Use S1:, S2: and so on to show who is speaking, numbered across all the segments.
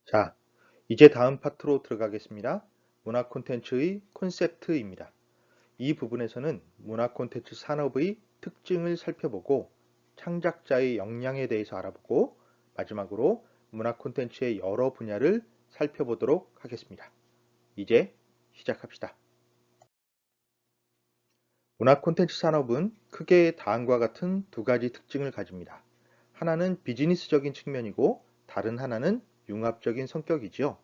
S1: 자, 이제 다음 파트로 들어가겠습니다. 문화 콘텐츠의 콘셉트입니다. 이 부분에서는 문화 콘텐츠 산업의 특징을 살펴보고 창작자의 역량에 대해서 알아보고 마지막으로 문화 콘텐츠의 여러 분야를 살펴보도록 하겠습니다. 이제 시작합시다. 문화 콘텐츠 산업은 크게 다음과 같은 두 가지 특징을 가집니다. 하나는 비즈니스적인 측면이고 다른 하나는 융합적인 성격이지요.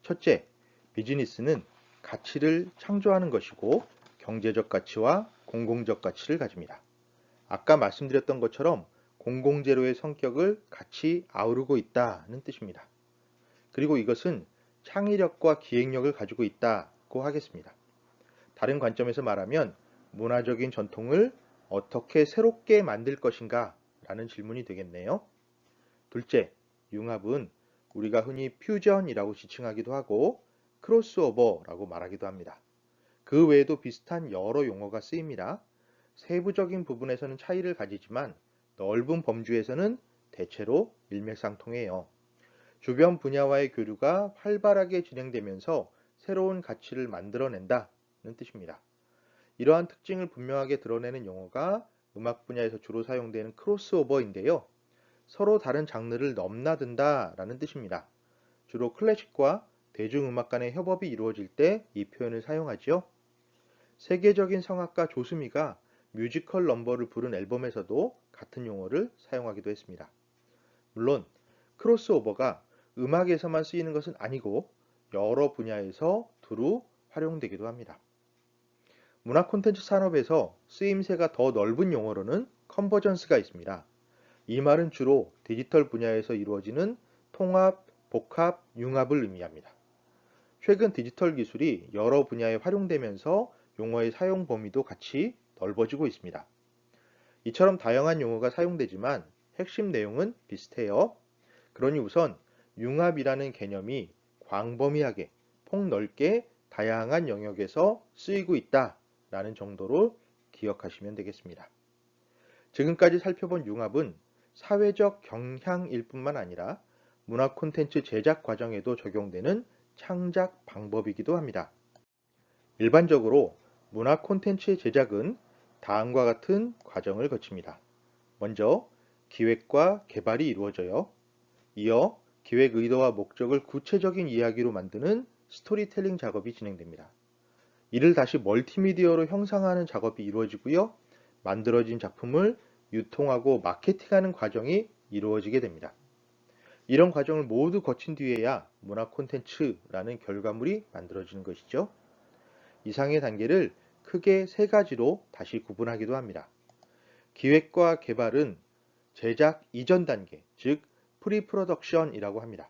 S1: 첫째, 비즈니스는 가치를 창조하는 것이고 경제적 가치와 공공적 가치를 가집니다. 아까 말씀드렸던 것처럼 공공재료의 성격을 같이 아우르고 있다는 뜻입니다. 그리고 이것은 창의력과 기획력을 가지고 있다고 하겠습니다. 다른 관점에서 말하면 문화적인 전통을 어떻게 새롭게 만들 것인가 라는 질문이 되겠네요. 둘째, 융합은 우리가 흔히 퓨전이라고 지칭하기도 하고 크로스오버라고 말하기도 합니다. 그 외에도 비슷한 여러 용어가 쓰입니다. 세부적인 부분에서는 차이를 가지지만 넓은 범주에서는 대체로 일맥상통해요. 주변 분야와의 교류가 활발하게 진행되면서 새로운 가치를 만들어낸다는 뜻입니다. 이러한 특징을 분명하게 드러내는 용어가 음악 분야에서 주로 사용되는 크로스오버인데요. 서로 다른 장르를 넘나든다라는 뜻입니다. 주로 클래식과 대중음악 간의 협업이 이루어질 때 이 표현을 사용하지요. 세계적인 성악가 조스미가 뮤지컬 넘버를 부른 앨범에서도 같은 용어를 사용하기도 했습니다. 물론 크로스오버가 음악에서만 쓰이는 것은 아니고 여러 분야에서 두루 활용되기도 합니다. 문화 콘텐츠 산업에서 쓰임새가 더 넓은 용어로는 컨버전스가 있습니다. 이 말은 주로 디지털 분야에서 이루어지는 통합, 복합, 융합을 의미합니다. 최근 디지털 기술이 여러 분야에 활용되면서 용어의 사용 범위도 같이 넓어지고 있습니다. 이처럼 다양한 용어가 사용되지만 핵심 내용은 비슷해요. 그러니 우선 융합이라는 개념이 광범위하게, 폭넓게 다양한 영역에서 쓰이고 있다라는 정도로 기억하시면 되겠습니다. 지금까지 살펴본 융합은 사회적 경향일 뿐만 아니라 문화 콘텐츠 제작 과정에도 적용되는 창작 방법이기도 합니다. 일반적으로 문화 콘텐츠의 제작은 다음과 같은 과정을 거칩니다. 먼저 기획과 개발이 이루어져요. 이어 기획 의도와 목적을 구체적인 이야기로 만드는 스토리텔링 작업이 진행됩니다. 이를 다시 멀티미디어로 형상화하는 작업이 이루어지고요. 만들어진 작품을 유통하고 마케팅하는 과정이 이루어지게 됩니다. 이런 과정을 모두 거친 뒤에야 문화 콘텐츠라는 결과물이 만들어지는 것이죠. 이상의 단계를 크게 세 가지로 다시 구분하기도 합니다. 기획과 개발은 제작 이전 단계, 즉 프리 프로덕션이라고 합니다.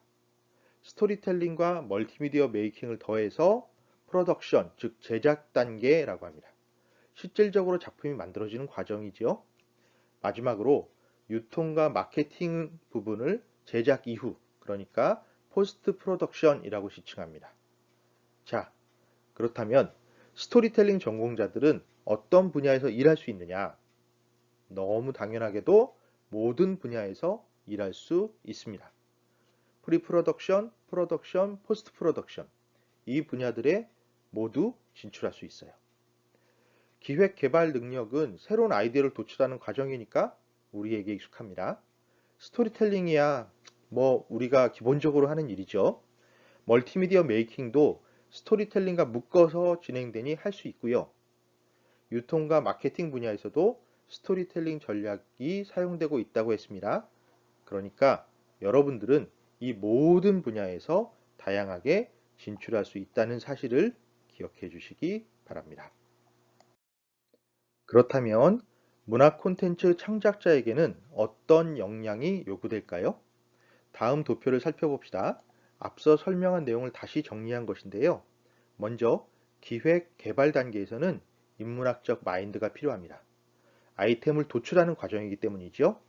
S1: 스토리텔링과 멀티미디어 메이킹을 더해서 프로덕션, 즉 제작 단계라고 합니다. 실질적으로 작품이 만들어지는 과정이지요. 마지막으로 유통과 마케팅 부분을 제작 이후, 그러니까 포스트 프로덕션이라고 지칭합니다. 자, 그렇다면 스토리텔링 전공자들은 어떤 분야에서 일할 수 있느냐? 너무 당연하게도 모든 분야에서 일할 수 있습니다. 프리 프로덕션, 프로덕션, 포스트 프로덕션 이 분야들에 모두 진출할 수 있어요. 기획 개발 능력은 새로운 아이디어를 도출하는 과정이니까 우리에게 익숙합니다. 스토리텔링이야 뭐 우리가 기본적으로 하는 일이죠. 멀티미디어 메이킹도 스토리텔링과 묶어서 진행되니 할 수 있고요. 유통과 마케팅 분야에서도 스토리텔링 전략이 사용되고 있다고 했습니다. 그러니까 여러분들은 이 모든 분야에서 다양하게 진출할 수 있다는 사실을 기억해 주시기 바랍니다. 그렇다면 문화 콘텐츠 창작자에게는 어떤 역량이 요구될까요? 다음 도표를 살펴봅시다. 앞서 설명한 내용을 다시 정리한 것인데요. 먼저 기획 개발 단계에서는 인문학적 마인드가 필요합니다. 아이템을 도출하는 과정이기 때문이죠.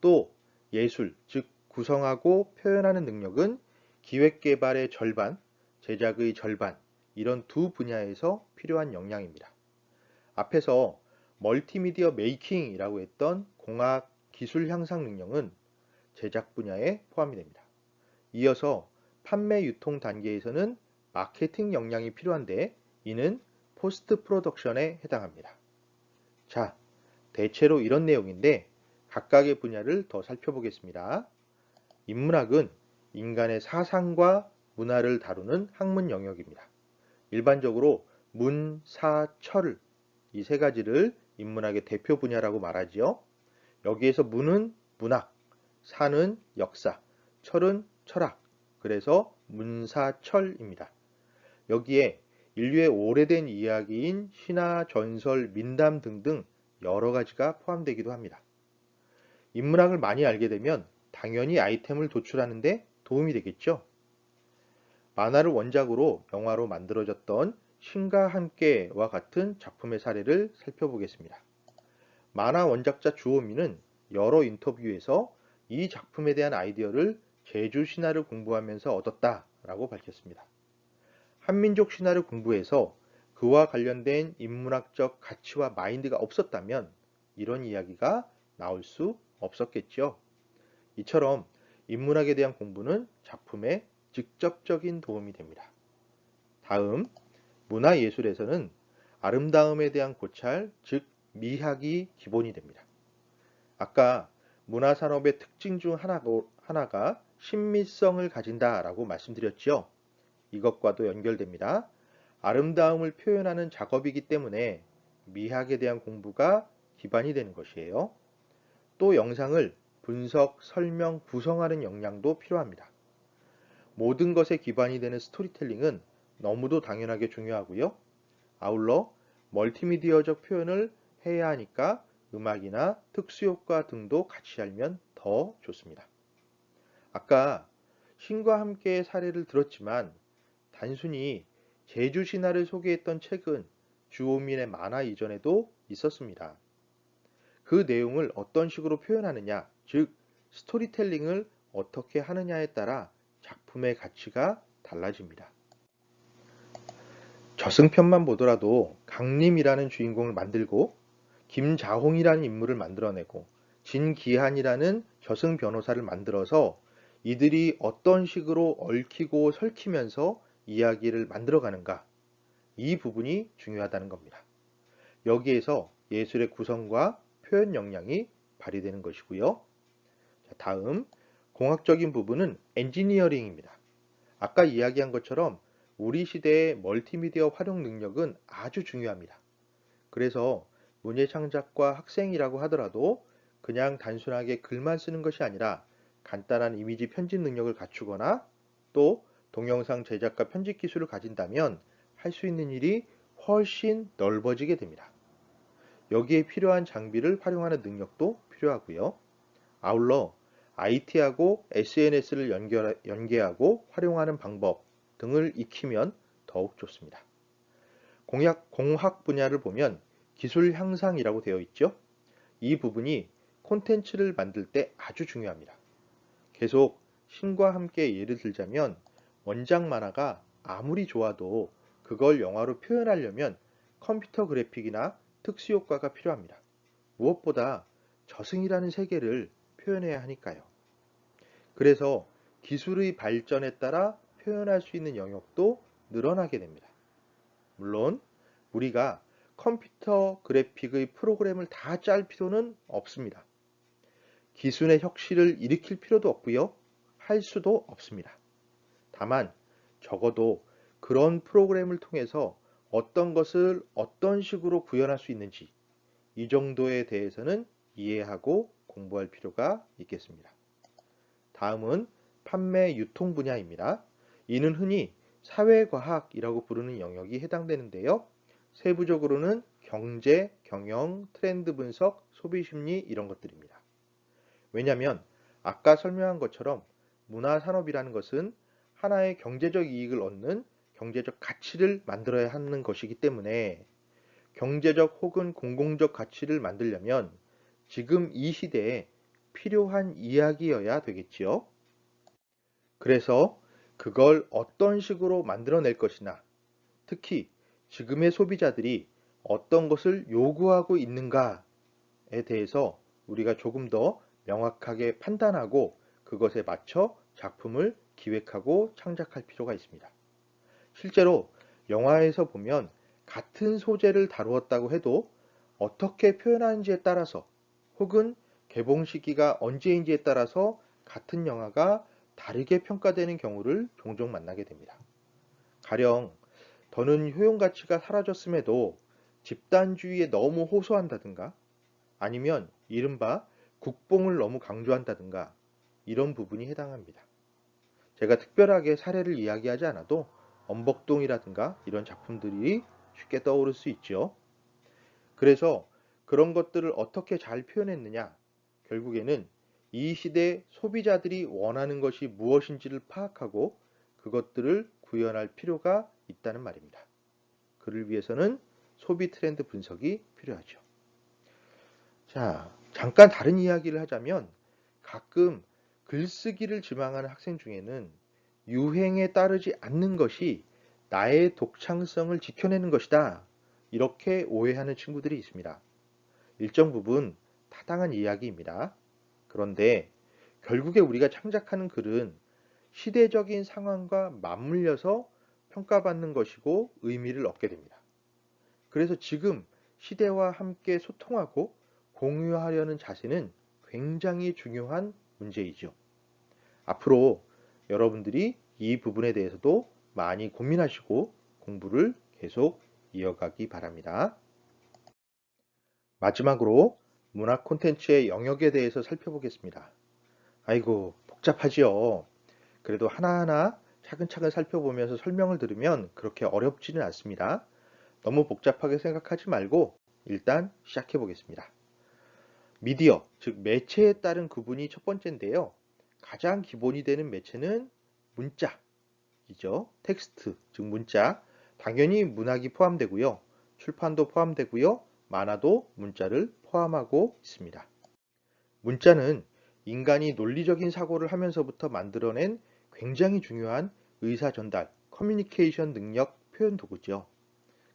S1: 또 예술, 즉 구성하고 표현하는 능력은 기획 개발의 절반, 제작의 절반 이런 두 분야에서 필요한 역량입니다. 앞에서 멀티미디어 메이킹이라고 했던 공학 기술 향상 능력은 제작 분야에 포함이 됩니다. 이어서 판매 유통 단계에서는 마케팅 역량이 필요한데 이는 포스트 프로덕션에 해당합니다. 자, 대체로 이런 내용인데 각각의 분야를 더 살펴보겠습니다. 인문학은 인간의 사상과 문화를 다루는 학문 영역입니다. 일반적으로 문, 사, 철 이 세 가지를 인문학의 대표 분야라고 말하지요. 여기에서 문은 문학, 사는 역사, 철은 철학, 그래서 문사철입니다. 여기에 인류의 오래된 이야기인 신화, 전설, 민담 등등 여러 가지가 포함되기도 합니다. 인문학을 많이 알게 되면 당연히 아이템을 도출하는데 도움이 되겠죠. 만화를 원작으로 영화로 만들어졌던 신과 함께와 같은 작품의 사례를 살펴보겠습니다. 만화 원작자 주호미는 여러 인터뷰에서 이 작품에 대한 아이디어를 제주 신화를 공부하면서 얻었다라고 밝혔습니다. 한민족 신화를 공부해서 그와 관련된 인문학적 가치와 마인드가 없었다면 이런 이야기가 나올 수 없었겠죠. 이처럼 인문학에 대한 공부는 작품에 직접적인 도움이 됩니다. 다음, 문화예술에서는 아름다움에 대한 고찰, 즉 미학이 기본이 됩니다. 아까 문화산업의 특징 중 하나가 신미성을 가진다라고 말씀드렸죠. 이것과도 연결됩니다. 아름다움을 표현하는 작업이기 때문에 미학에 대한 공부가 기반이 되는 것이에요. 또 영상을 분석, 설명, 구성하는 역량도 필요합니다. 모든 것에 기반이 되는 스토리텔링은 너무도 당연하게 중요하고요. 아울러 멀티미디어적 표현을 해야 하니까 음악이나 특수효과 등도 같이 알면 더 좋습니다. 아까 신과 함께의 사례를 들었지만 단순히 제주 신화를 소개했던 책은 주호민의 만화 이전에도 있었습니다. 그 내용을 어떤 식으로 표현하느냐, 즉 스토리텔링을 어떻게 하느냐에 따라 작품의 가치가 달라집니다. 저승편만 보더라도 강림이라는 주인공을 만들고 김자홍이라는 인물을 만들어내고 진기한이라는 저승 변호사를 만들어서 이들이 어떤 식으로 얽히고 설키면서 이야기를 만들어가는가, 이 부분이 중요하다는 겁니다. 여기에서 예술의 구성과 표현 역량이 발휘되는 것이고요. 다음, 공학적인 부분은 엔지니어링입니다. 아까 이야기한 것처럼 우리 시대의 멀티미디어 활용 능력은 아주 중요합니다. 그래서 문예창작과 학생이라고 하더라도 그냥 단순하게 글만 쓰는 것이 아니라 간단한 이미지 편집 능력을 갖추거나 또 동영상 제작과 편집 기술을 가진다면 할 수 있는 일이 훨씬 넓어지게 됩니다. 여기에 필요한 장비를 활용하는 능력도 필요하고요. 아울러 IT하고 SNS를 연계하고 활용하는 방법 등을 익히면 더욱 좋습니다. 공학 분야를 보면 기술 향상이라고 되어 있죠. 이 부분이 콘텐츠를 만들 때 아주 중요합니다. 계속 신과 함께 예를 들자면 원작 만화가 아무리 좋아도 그걸 영화로 표현하려면 컴퓨터 그래픽이나 특수효과가 필요합니다. 무엇보다 저승이라는 세계를 표현해야 하니까요. 그래서 기술의 발전에 따라 표현할 수 있는 영역도 늘어나게 됩니다. 물론 우리가 컴퓨터 그래픽의 프로그램을 다 짤 필요는 없습니다. 기술의 혁신을 일으킬 필요도 없고요. 할 수도 없습니다. 다만 적어도 그런 프로그램을 통해서 어떤 것을 어떤 식으로 구현할 수 있는지 이 정도에 대해서는 이해하고 공부할 필요가 있겠습니다. 다음은 판매 유통 분야입니다. 이는 흔히 사회과학이라고 부르는 영역이 해당되는데요. 세부적으로는 경제, 경영, 트렌드 분석, 소비심리 이런 것들입니다. 왜냐하면 아까 설명한 것처럼 문화산업이라는 것은 하나의 경제적 이익을 얻는 경제적 가치를 만들어야 하는 것이기 때문에 경제적 혹은 공공적 가치를 만들려면 지금 이 시대에 필요한 이야기여야 되겠지요. 그래서 그걸 어떤 식으로 만들어낼 것이나 특히 지금의 소비자들이 어떤 것을 요구하고 있는가에 대해서 우리가 조금 더 명확하게 판단하고 그것에 맞춰 작품을 기획하고 창작할 필요가 있습니다. 실제로 영화에서 보면 같은 소재를 다루었다고 해도 어떻게 표현하는지에 따라서 혹은 개봉 시기가 언제인지에 따라서 같은 영화가 다르게 평가되는 경우를 종종 만나게 됩니다. 가령 더는 효용 가치가 사라졌음에도 집단주의에 너무 호소한다든가 아니면 이른바 국뽕을 너무 강조한다든가 이런 부분이 해당합니다. 제가 특별하게 사례를 이야기하지 않아도 엄복동이라든가 이런 작품들이 쉽게 떠오를 수 있죠. 그래서 그런 것들을 어떻게 잘 표현했느냐? 결국에는 이 시대 소비자들이 원하는 것이 무엇인지를 파악하고 그것들을 구현할 필요가 있다는 말입니다. 그를 위해서는 소비 트렌드 분석이 필요하죠. 자, 잠깐 다른 이야기를 하자면 가끔 글쓰기를 지망하는 학생 중에는 유행에 따르지 않는 것이 나의 독창성을 지켜내는 것이다. 이렇게 오해하는 친구들이 있습니다. 일정 부분 타당한 이야기입니다. 그런데 결국에 우리가 창작하는 글은 시대적인 상황과 맞물려서 평가받는 것이고 의미를 얻게 됩니다. 그래서 지금 시대와 함께 소통하고 공유하려는 자세는 굉장히 중요한 문제이죠. 앞으로 여러분들이 이 부분에 대해서도 많이 고민하시고 공부를 계속 이어가기 바랍니다. 마지막으로 문화 콘텐츠의 영역에 대해서 살펴보겠습니다. 아이고, 복잡하지요. 그래도 하나하나 차근차근 살펴보면서 설명을 들으면 그렇게 어렵지는 않습니다. 너무 복잡하게 생각하지 말고 일단 시작해 보겠습니다. 미디어, 즉 매체에 따른 구분이 첫 번째인데요. 가장 기본이 되는 매체는 문자이죠. 텍스트, 즉 문자. 당연히 문학이 포함되고요. 출판도 포함되고요. 만화도 문자를 포함하고 있습니다. 문자는 인간이 논리적인 사고를 하면서부터 만들어낸 굉장히 중요한 의사 전달, 커뮤니케이션 능력 표현 도구죠.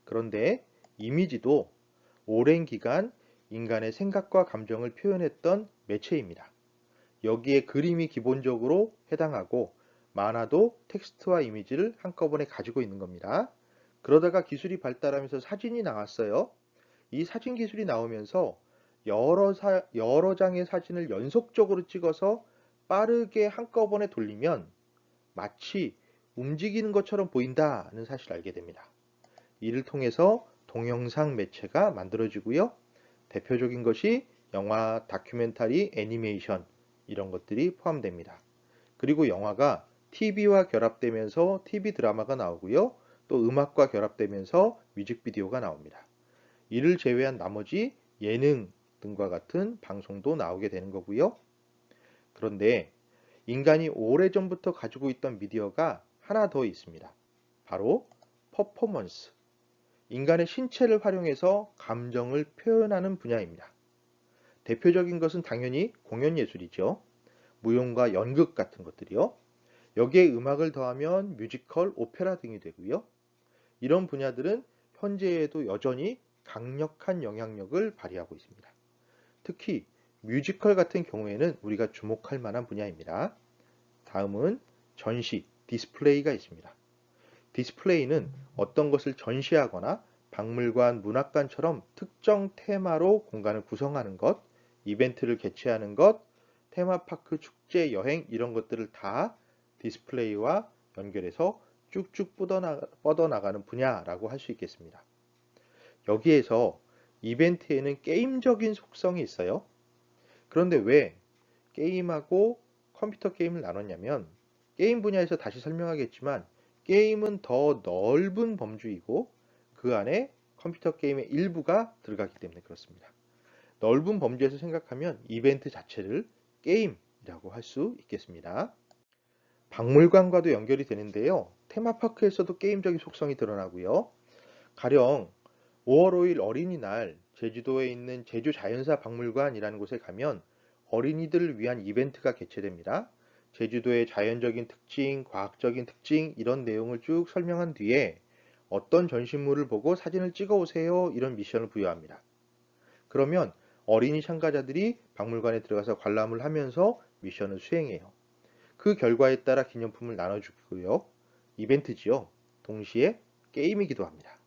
S1: 그런데 이미지도 오랜 기간 인간의 생각과 감정을 표현했던 매체입니다. 여기에 그림이 기본적으로 해당하고 만화도 텍스트와 이미지를 한꺼번에 가지고 있는 겁니다. 그러다가 기술이 발달하면서 사진이 나왔어요. 이 사진 기술이 나오면서 여러 장의 사진을 연속적으로 찍어서 빠르게 한꺼번에 돌리면 마치 움직이는 것처럼 보인다는 사실을 알게 됩니다. 이를 통해서 동영상 매체가 만들어지고요. 대표적인 것이 영화, 다큐멘터리, 애니메이션 이런 것들이 포함됩니다. 그리고 영화가 TV와 결합되면서 TV 드라마가 나오고요. 또 음악과 결합되면서 뮤직비디오가 나옵니다. 이를 제외한 나머지 예능 등과 같은 방송도 나오게 되는 거고요. 그런데 인간이 오래전부터 가지고 있던 미디어가 하나 더 있습니다. 바로 퍼포먼스. 인간의 신체를 활용해서 감정을 표현하는 분야입니다. 대표적인 것은 당연히 공연 예술이죠. 무용과 연극 같은 것들이요. 여기에 음악을 더하면 뮤지컬, 오페라 등이 되고요. 이런 분야들은 현재에도 여전히 강력한 영향력을 발휘하고 있습니다. 특히 뮤지컬 같은 경우에는 우리가 주목할 만한 분야입니다. 다음은 전시, 디스플레이가 있습니다. 디스플레이는 어떤 것을 전시하거나 박물관, 문학관처럼 특정 테마로 공간을 구성하는 것, 이벤트를 개최하는 것, 테마파크, 축제, 여행 이런 것들을 다 디스플레이와 연결해서 쭉쭉 뻗어나가는 분야라고 할 수 있겠습니다. 여기에서 이벤트에는 게임적인 속성이 있어요. 그런데 왜 게임하고 컴퓨터 게임을 나눴냐면 게임 분야에서 다시 설명하겠지만 게임은 더 넓은 범주이고 그 안에 컴퓨터 게임의 일부가 들어가기 때문에 그렇습니다. 넓은 범주에서 생각하면 이벤트 자체를 게임이라고 할 수 있겠습니다. 박물관과도 연결이 되는데요. 테마파크에서도 게임적인 속성이 드러나고요. 가령 5월 5일 어린이날 제주도에 있는 제주자연사 박물관이라는 곳에 가면 어린이들을 위한 이벤트가 개최됩니다. 제주도의 자연적인 특징, 과학적인 특징 이런 내용을 쭉 설명한 뒤에 어떤 전시물을 보고 사진을 찍어 오세요 이런 미션을 부여합니다. 그러면 어린이 참가자들이 박물관에 들어가서 관람을 하면서 미션을 수행해요. 그 결과에 따라 기념품을 나눠주고요. 이벤트지요. 동시에 게임이기도 합니다.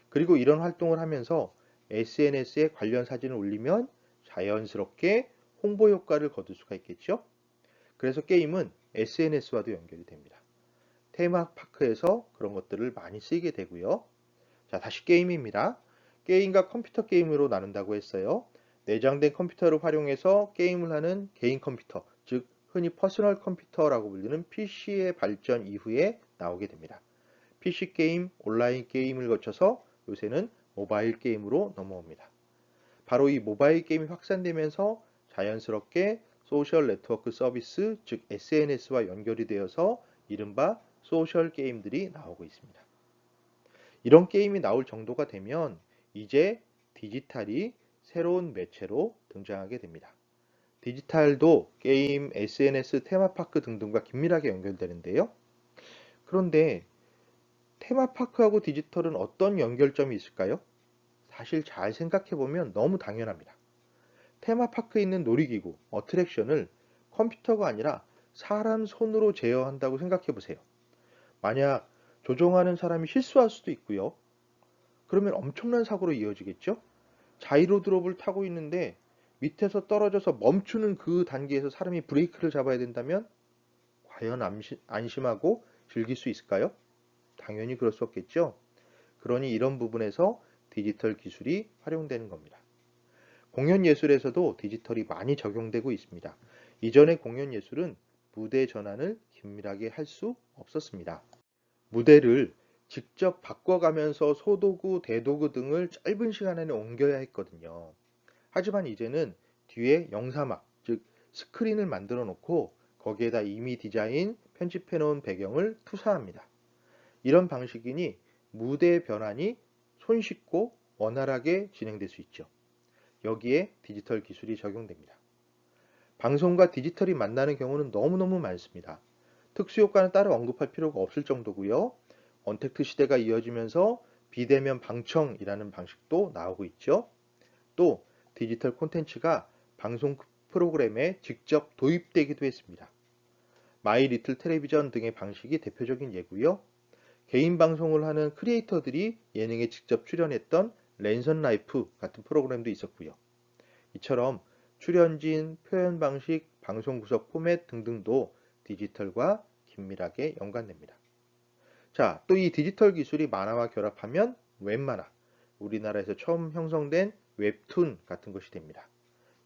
S1: 그리고 이런 활동을 하면서 SNS에 관련 사진을 올리면 자연스럽게 홍보 효과를 거둘 수가 있겠죠. 그래서 게임은 SNS와도 연결이 됩니다. 테마파크에서 그런 것들을 많이 쓰이게 되고요. 자, 다시 게임입니다. 게임과 컴퓨터 게임으로 나눈다고 했어요. 내장된 컴퓨터를 활용해서 게임을 하는 개인 컴퓨터, 즉 흔히 퍼스널 컴퓨터라고 불리는 PC의 발전 이후에 나오게 됩니다. PC 게임, 온라인 게임을 거쳐서 요새는 모바일 게임으로 넘어옵니다. 바로 이 모바일 게임이 확산되면서 자연스럽게 소셜 네트워크 서비스, 즉 SNS와 연결이 되어서 이른바 소셜 게임들이 나오고 있습니다. 이런 게임이 나올 정도가 되면 이제 디지털이 새로운 매체로 등장하게 됩니다. 디지털도 게임, SNS, 테마파크 등등과 긴밀하게 연결되는데요. 그런데 테마파크하고 디지털은 어떤 연결점이 있을까요? 사실 잘 생각해보면 너무 당연합니다. 테마파크에 있는 놀이기구, 어트랙션을 컴퓨터가 아니라 사람 손으로 제어한다고 생각해보세요. 만약 조종하는 사람이 실수할 수도 있고요. 그러면 엄청난 사고로 이어지겠죠? 자이로 드롭을 타고 있는데 밑에서 떨어져서 멈추는 그 단계에서 사람이 브레이크를 잡아야 된다면 과연 안심하고 즐길 수 있을까요? 당연히 그럴 수 없겠죠? 그러니 이런 부분에서 디지털 기술이 활용되는 겁니다. 공연 예술에서도 디지털이 많이 적용되고 있습니다. 이전의 공연 예술은 무대 전환을 긴밀하게 할 수 없었습니다. 무대를 직접 바꿔가면서 소도구, 대도구 등을 짧은 시간 안에 옮겨야 했거든요. 하지만 이제는 뒤에 영사막, 즉 스크린을 만들어 놓고 거기에다 이미 디자인, 편집해 놓은 배경을 투사합니다. 이런 방식이니 무대 변환이 손쉽고 원활하게 진행될 수 있죠. 여기에 디지털 기술이 적용됩니다. 방송과 디지털이 만나는 경우는 너무너무 많습니다. 특수효과는 따로 언급할 필요가 없을 정도고요. 언택트 시대가 이어지면서 비대면 방청이라는 방식도 나오고 있죠. 또 디지털 콘텐츠가 방송 프로그램에 직접 도입되기도 했습니다. 마이 리틀 텔레비전 등의 방식이 대표적인 예고요. 개인 방송을 하는 크리에이터들이 예능에 직접 출연했던 랜선 라이프 같은 프로그램도 있었고요. 이처럼 출연진, 표현 방식, 방송 구성 포맷 등등도 디지털과 긴밀하게 연관됩니다. 자, 또 이 디지털 기술이 만화와 결합하면 웹만화, 우리나라에서 처음 형성된 웹툰 같은 것이 됩니다.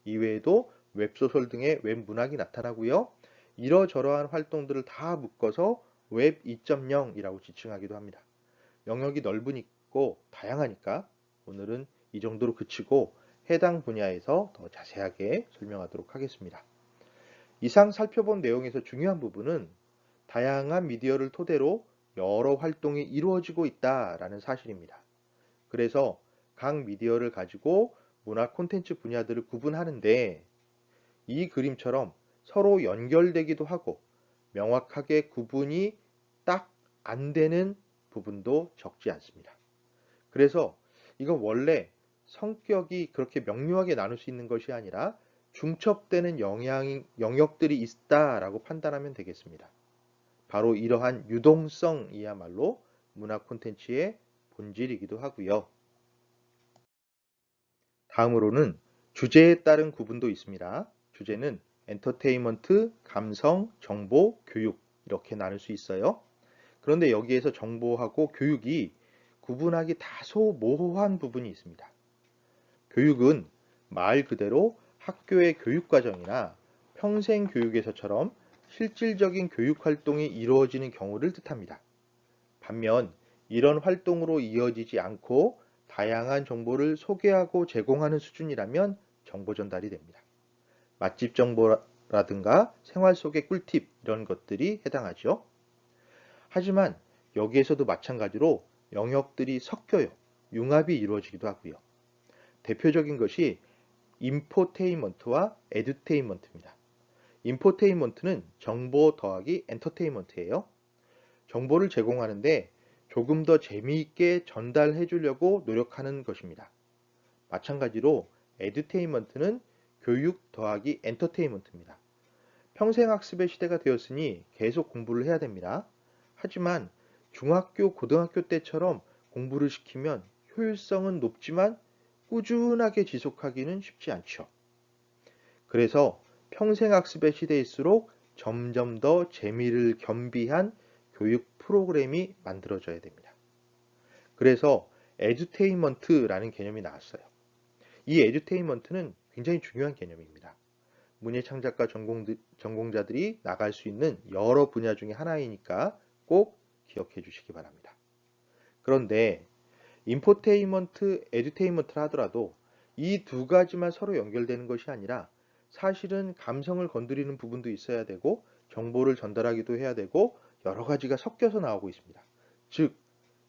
S1: 이외에도 웹소설 등의 웹문학이 나타나고요. 이러저러한 활동들을 다 묶어서 웹 2.0이라고 지칭하기도 합니다. 영역이 넓으니까 다양하니까 오늘은 이 정도로 그치고 해당 분야에서 더 자세하게 설명하도록 하겠습니다. 이상 살펴본 내용에서 중요한 부분은 다양한 미디어를 토대로 여러 활동이 이루어지고 있다라는 사실입니다. 그래서 각 미디어를 가지고 문화 콘텐츠 분야들을 구분하는데 이 그림처럼 서로 연결되기도 하고 명확하게 구분이 딱 안 되는 부분도 적지 않습니다. 그래서 이건 원래 성격이 그렇게 명료하게 나눌 수 있는 것이 아니라 중첩되는 영역들이 있다라고 판단하면 되겠습니다. 바로 이러한 유동성이야말로 문화 콘텐츠의 본질이기도 하고요. 다음으로는 주제에 따른 구분도 있습니다. 주제는 엔터테인먼트, 감성, 정보, 교육 이렇게 나눌 수 있어요. 그런데 여기에서 정보하고 교육이 구분하기 다소 모호한 부분이 있습니다. 교육은 말 그대로 학교의 교육과정이나 평생 교육에서처럼 실질적인 교육 활동이 이루어지는 경우를 뜻합니다. 반면 이런 활동으로 이어지지 않고 다양한 정보를 소개하고 제공하는 수준이라면 정보 전달이 됩니다. 맛집 정보라든가 생활 속의 꿀팁 이런 것들이 해당하죠. 하지만 여기에서도 마찬가지로 영역들이 섞여요. 융합이 이루어지기도 하고요. 대표적인 것이 인포테인먼트와 에듀테인먼트입니다. 인포테인먼트는 정보 더하기 엔터테인먼트예요. 정보를 제공하는데 조금 더 재미있게 전달해 주려고 노력하는 것입니다. 마찬가지로 에듀테인먼트는 교육 더하기 엔터테인먼트입니다. 평생학습의 시대가 되었으니 계속 공부를 해야 됩니다. 하지만 중학교, 고등학교 때처럼 공부를 시키면 효율성은 높지만 꾸준하게 지속하기는 쉽지 않죠. 그래서 평생학습의 시대일수록 점점 더 재미를 겸비한 교육 프로그램이 만들어져야 됩니다. 그래서 에듀테인먼트라는 개념이 나왔어요. 이 에듀테인먼트는 굉장히 중요한 개념입니다. 문예창작과 전공자들이 나갈 수 있는 여러 분야 중에 하나이니까 꼭 기억해 주시기 바랍니다. 그런데 인포테인먼트, 에듀테인먼트를 하더라도 이 두 가지만 서로 연결되는 것이 아니라 사실은 감성을 건드리는 부분도 있어야 되고 정보를 전달하기도 해야 되고 여러 가지가 섞여서 나오고 있습니다. 즉,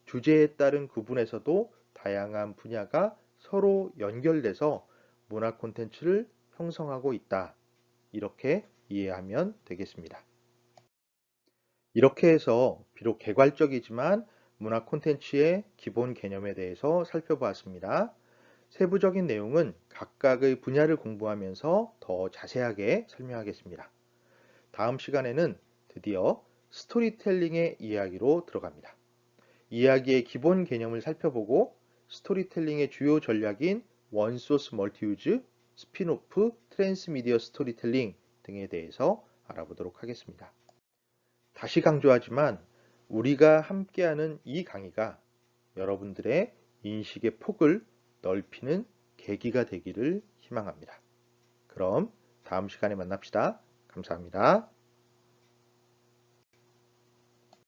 S1: 주제에 따른 구분에서도 다양한 분야가 서로 연결돼서 문화 콘텐츠를 형성하고 있다. 이렇게 이해하면 되겠습니다. 이렇게 해서 비록 개괄적이지만 문화 콘텐츠의 기본 개념에 대해서 살펴보았습니다. 세부적인 내용은 각각의 분야를 공부하면서 더 자세하게 설명하겠습니다. 다음 시간에는 드디어 스토리텔링의 이야기로 들어갑니다. 이야기의 기본 개념을 살펴보고 스토리텔링의 주요 전략인 원소스 멀티유즈, 스핀오프, 트랜스미디어 스토리텔링 등에 대해서 알아보도록 하겠습니다. 다시 강조하지만 우리가 함께하는 이 강의가 여러분들의 인식의 폭을 넓히는 계기가 되기를 희망합니다. 그럼 다음 시간에 만납시다. 감사합니다.